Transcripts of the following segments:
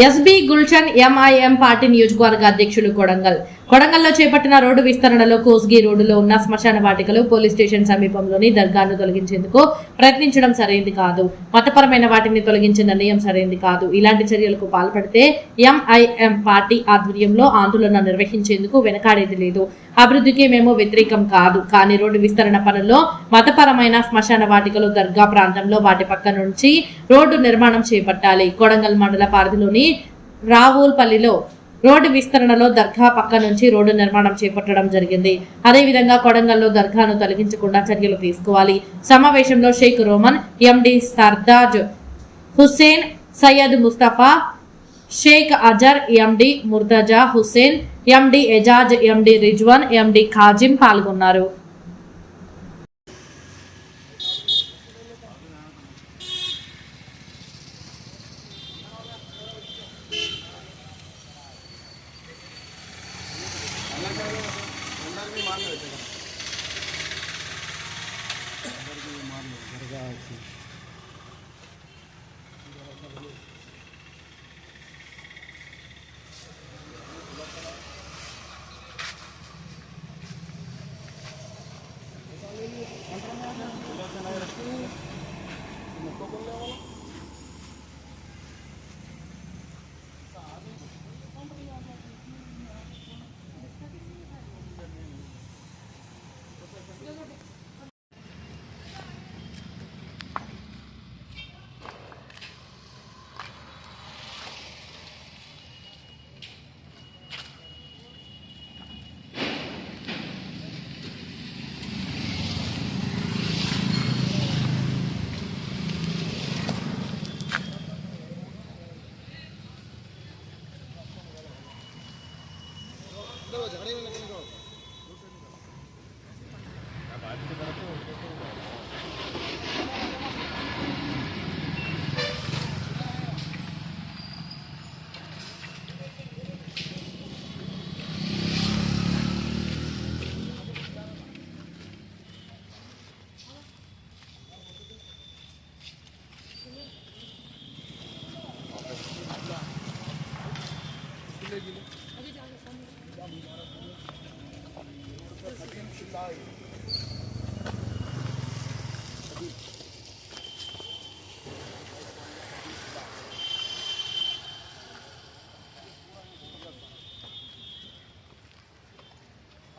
SB Gulshan MIM party నియోజకవర్గ అధ్యక్షులు కొడంగల్లో చేపట్టిన రోడ్డు విస్తరణలో కోస్గి రోడ్డులో ఉన్న శ్మశాన వాటికలు పోలీస్ స్టేషన్ సమీపంలోని దర్గాను తొలగించేందుకు ప్రయత్నించడం సరైంది కాదు. మతపరమైన వాటిని తొలగించే నిర్ణయం సరైంది కాదు. ఇలాంటి చర్యలకు పాల్పడితే ఎంఐఎం పార్టీ ఆధ్వర్యంలో ఆందోళన నిర్వహించేందుకు వెనకాడేది లేదు. అభివృద్ధికి మేము వ్యతిరేకం కాదు, కానీ రోడ్డు విస్తరణ పనుల్లో మతపరమైన శ్మశాన వాటికలు దర్గా ప్రాంతంలో వాటి పక్క నుంచి రోడ్డు నిర్మాణం చేపట్టాలి. కొడంగల్ మండల పరిధిలోని రావుల్పల్లిలో రోడ్డు విస్తరణలో దర్గా పక్క నుంచి రోడ్డు నిర్మాణం చేపట్టడం జరిగింది. అదేవిధంగా కొడంగల్లో దర్గాను తొలగించకుండా చర్యలు తీసుకోవాలి. సమావేశంలో షేక్ రోమన్, ఎండి సర్దాజ్ హుస్సేన్, సయ్యద్ ముస్తఫా, షేక్ అజర్, ఎండి ముర్తజా హుస్సేన్, ఎండి ఎజాజ్, ఎండి రిజ్వాన్, ఎండి ఖాజిం పాల్గొన్నారు.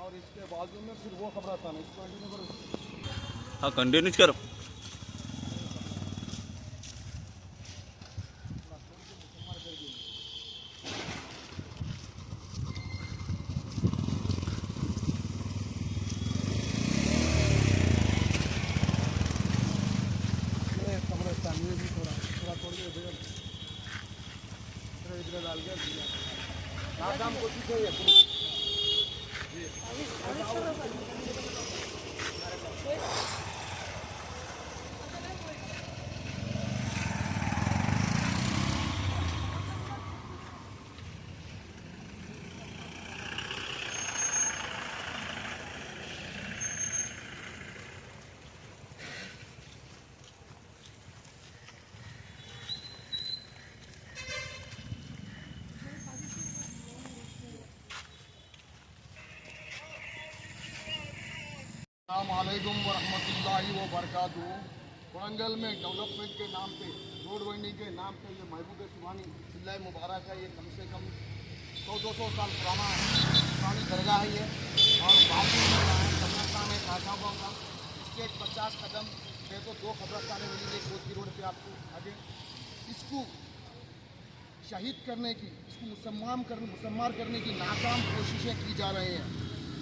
और इसके बाजू में फिर वो खबरस्तान है, इसको कंटिन्यू करो। हाँ कंटिन्यू करो। खबरस्तान ये भी थोड़ा छोड़ के इधर डाल के नाम को सीखे अस्सलामुअलैकुम वरहमतुल्लाहि वबरकातुहू। कोरंगल में डेवलपमेंट के नाम पे, रोड वाइंडिंग के नाम पे ये महबूब सुभानी चिल्ला मुबारक है। ये कम से कम 100-200 साल पुरानी दरगाह है ये, और बाजू में कब्रस्तान है खाजाबों का। इसके 50 कदम है तो 2 कब्रस्तानें मिलेंगे कोची रोड पे आपको आगे। इसको शहीद करने की, इसको मुसम्मार करने की नाकाम कोशिशें की जा रही हैं।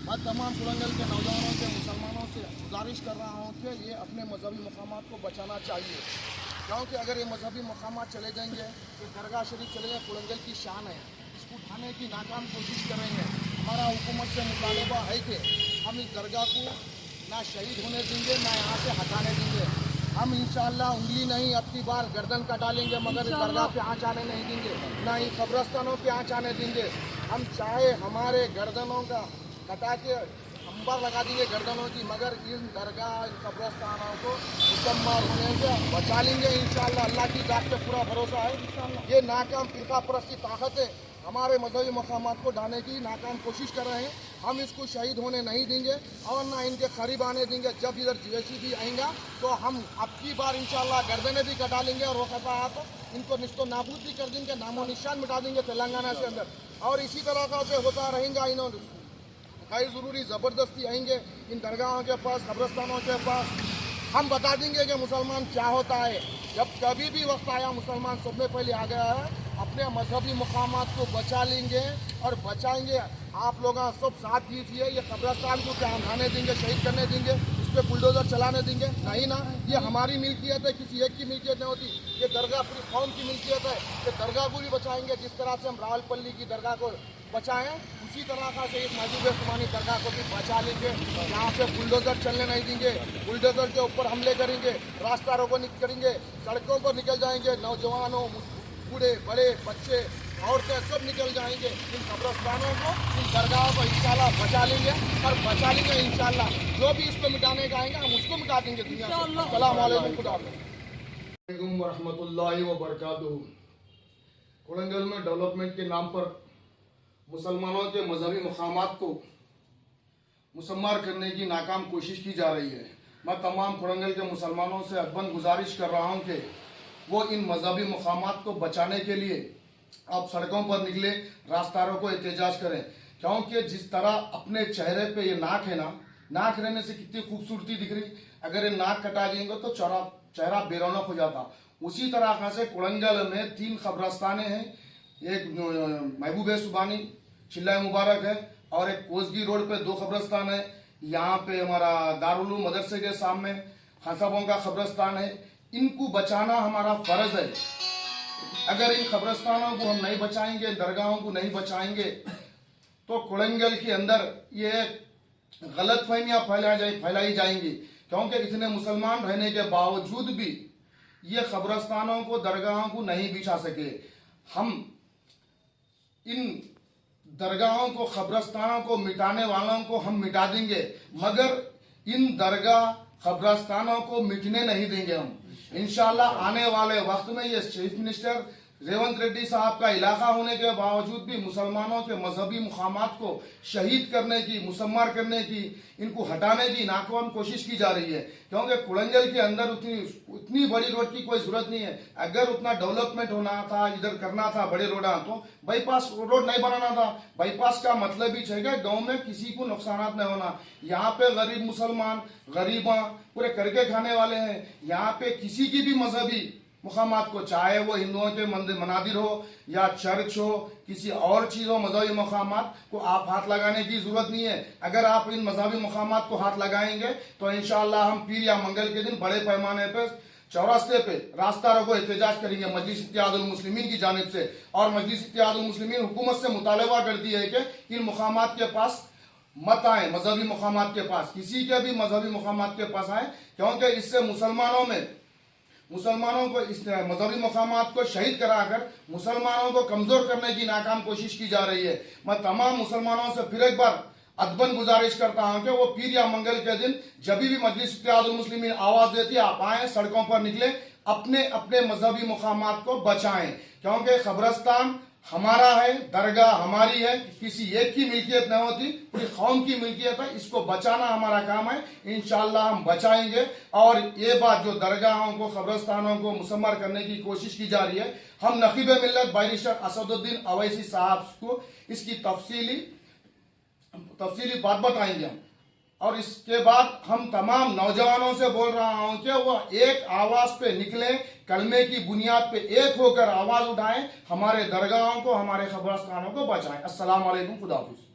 मैं तमाम कोरंगल के नौजवानों से, मुसलमानों से गुजारिश कर रहा हूँ कि ये अपने मजहबी मकामात को बचाना चाहिए, क्योंकि अगर ये मजहबी मकामात चले जाएंगे तो दरगाह शरीफ चले जाए, कोरंगल की शान है। इसको उठाने की नाकाम कोशिश कर रहे हैं। हमारा हुकूमत से मुतालबा है कि हम इस दरगाह को ना शहीद होने देंगे, ना यहाँ से हटाने देंगे। हम इंशाअल्लाह उंगली नहीं, अपनी बार गर्दन का डालेंगे, मगर इस दरगाह पे आँच आने नहीं देंगे, ना ही कब्रस्तानों पे आँच आने देंगे। हम चाहे हमारे गर्दनों का कटा के अंबर लगा देंगे गर्दनों की, मगर इन दरगाह इन कब्रस्तानों को मुकम्मल होने से बचा लेंगे इंशाअल्लाह। अल्लाह की ज़ात पे पूरा भरोसा है। ये नाकाम फिरका परस्ती ताकतें हमारे मजहबी मकामात को ढाने की नाकाम कोशिश कर रहे हैं। हम इसको शहीद होने नहीं देंगे और ना इनके करीब आने देंगे। जब इधर JCB आएगा तो हम अब की बार इंशाअल्लाह गर्दनें भी कटा लेंगे और वो कटा इनको निस्तो नाबूद भी कर देंगे, नामो निशान मिटा देंगे तेलंगाना से अंदर। और इसी तरह का से होता रहेगा। इन्होंने गैर ज़रूरी ज़बरदस्ती आएंगे इन दरगाहों के पास, कब्रस्तानों के पास। हम बता देंगे कि मुसलमान क्या होता है। जब कभी भी वक्त आया मुसलमान सब में पहले आ गया है। अपने मजहबी मकामात को बचा लेंगे और बचाएंगे। आप लोग सब साथ दीजिए। ये कब्रस्तान को क्या हम ढाने देंगे, शहीद करने देंगे, इस पर बुलडोजर चलाने देंगे? नहीं ना। ये हमारी मिल्कियत है, किसी एक की मिल्कियत नहीं होती। ये दरगाह पूरी कौम की मिल्कियत है। ये दरगाह को भी बचाएंगे। जिस तरह से हम रावलपल्ली की दरगाह को बचाएं, उसी तरह का से इस महबूब उस्मानी दरगाह को भी बचा लेंगे। यहाँ पे बुलडोजर चलने नहीं देंगे। बुलडोजर के ऊपर हमले करेंगे, रास्ता रोको करेंगे, सड़कों पर निकल जाएंगे। नौजवानों, बूढ़े, बड़े, बच्चे, औरतें सब निकल जाएंगे। इन कब्रस्तानों को, इन दरगाहों को इंशाल्लाह बचा लेंगे और बचा लेंगे इंशाल्लाह। जो भी इसको मिटाने का आएंगे हम उसको मिटा देंगे दुनिया से। अस्सलाम वालेकुम, खुदा हाफ़िज़ व रहमतुल्लाहि व बरकातुहू। कोड़ंगल में डेवलपमेंट के नाम पर मुसलमानों के मजहबी मकामात को मुसम्मार करने की नाकाम कोशिश की जा रही है। मैं तमाम कोड़ंगल के मुसलमानों से अकबंद गुजारिश कर रहा हूँ कि वो इन मजहबी मकामात को बचाने के लिए आप सड़कों पर निकले, रास्तारों को एहतजाज करें। क्योंकि जिस तरह अपने चेहरे पे ये नाक है ना, नाक रहने से कितनी खूबसूरती दिख रही, अगर ये नाक कटा देंगे तो चेहरा बेरौनक हो जाता। उसी तरह से कोड़ंगल में 3 कब्रस्तानें हैं। एक महबूब सुबानी चिल्ला मुबारक है और एक कोसगी रोड पे 2 कब्रस्तान है। यहाँ पे हमारा दारुल उलूम मदरसे के सामने खासाबों का कब्रस्तान है। इनको बचाना हमारा फर्ज है। अगर इन कब्रस्तानों को हम नहीं बचाएंगे, दरगाहों को नहीं बचाएंगे, तो कोड़ंगल के अंदर ये गलतफहमियां फैलाई जाएंगी। क्योंकि इतने मुसलमान रहने के बावजूद भी ये कब्रस्तानों को, दरगाहों को नहीं बिछा सके। हम इन दरगाहों को, कब्रस्तानों को मिटाने वालों को हम मिटा देंगे, मगर इन दरगाह कब्रस्तानों को मिटने नहीं देंगे हम। इंशाल्लाह आने वाले वक्त में ये चीफ मिनिस्टर रेवंत रेड्डी साहब का इलाका होने के बावजूद भी मुसलमानों के मजहबी मुकामात को शहीद करने की, मुसम्मार करने की, इनको हटाने की नाकाम कोशिश की जा रही है। क्योंकि कोड़ंगल के अंदर उतनी बड़ी रोड की कोई जरूरत नहीं है। अगर उतना डेवलपमेंट होना था, इधर करना था बड़े रोड, तो बाईपास रोड नहीं बनाना था। बाईपास का मतलब ही है गाँव में किसी को नुकसान नहीं होना। यहाँ पे गरीब मुसलमान, गरीबा पूरे करके खाने वाले हैं। यहाँ पे किसी की भी मजहबी मुकामात को, चाहे वो हिंदुओं के मंदिर मनादिर हो या चर्च हो, किसी और चीज़ हो, मजहबी मकामात को आप हाथ लगाने की जरूरत नहीं है। अगर आप इन मजहबी मकामात को हाथ लगाएंगे तो इंशाअल्लाह हम पीर या मंगल के दिन बड़े पैमाने पर चौरास्ते पे रास्ता रोको एहतजाज करेंगे मजलिस इत्तेहादुल मुस्लिमीन की जानिब से। और मजलिस इत्तेहादुल मुस्लिमीन हुकूमत से मुतालबा करती है कि इन मकामात के पास मत आए, मजहबी मकामात के पास, किसी के भी मजहबी मकामात के पास आए। क्योंकि इससे मुसलमानों को इस मजहबी मकामात को शहीद कराकर मुसलमानों को कमजोर करने की नाकाम कोशिश की जा रही है। मैं तमाम मुसलमानों से फिर एक बार अदबन गुजारिश करता हूं कि वो पीर या मंगल के दिन जब भी मजलिस इत्तेहादुल मुस्लिमीन आवाज देती है, आप आए, सड़कों पर निकले, अपने अपने मजहबी मकामात को बचाएं। क्योंकि कब्रस्तान हमारा है, दरगाह हमारी है, किसी एक की मिल्कियत नहीं होती, पूरी कौम की मिल्कियत है। इसको बचाना हमारा काम है। इंशाअल्लाह हम बचाएंगे। और ये बात जो दरगाहों को, कब्रस्तानों को मुसम्मर करने की कोशिश की जा रही है, हम नकीब मिल्लत बैरिस्टर असदुद्दीन अवैसी साहब को इसकी तफसीली बात बताएंगे हम। और इसके बाद हम तमाम नौजवानों से बोल रहा हूं कि वो एक आवाज पे निकले, कलमे की बुनियाद पे एक होकर आवाज उठाएं, हमारे दरगाहों को, हमारे कब्रस्तानों को बचाएं। अस्सलाम वालेकुम, खुदा हाफिज़।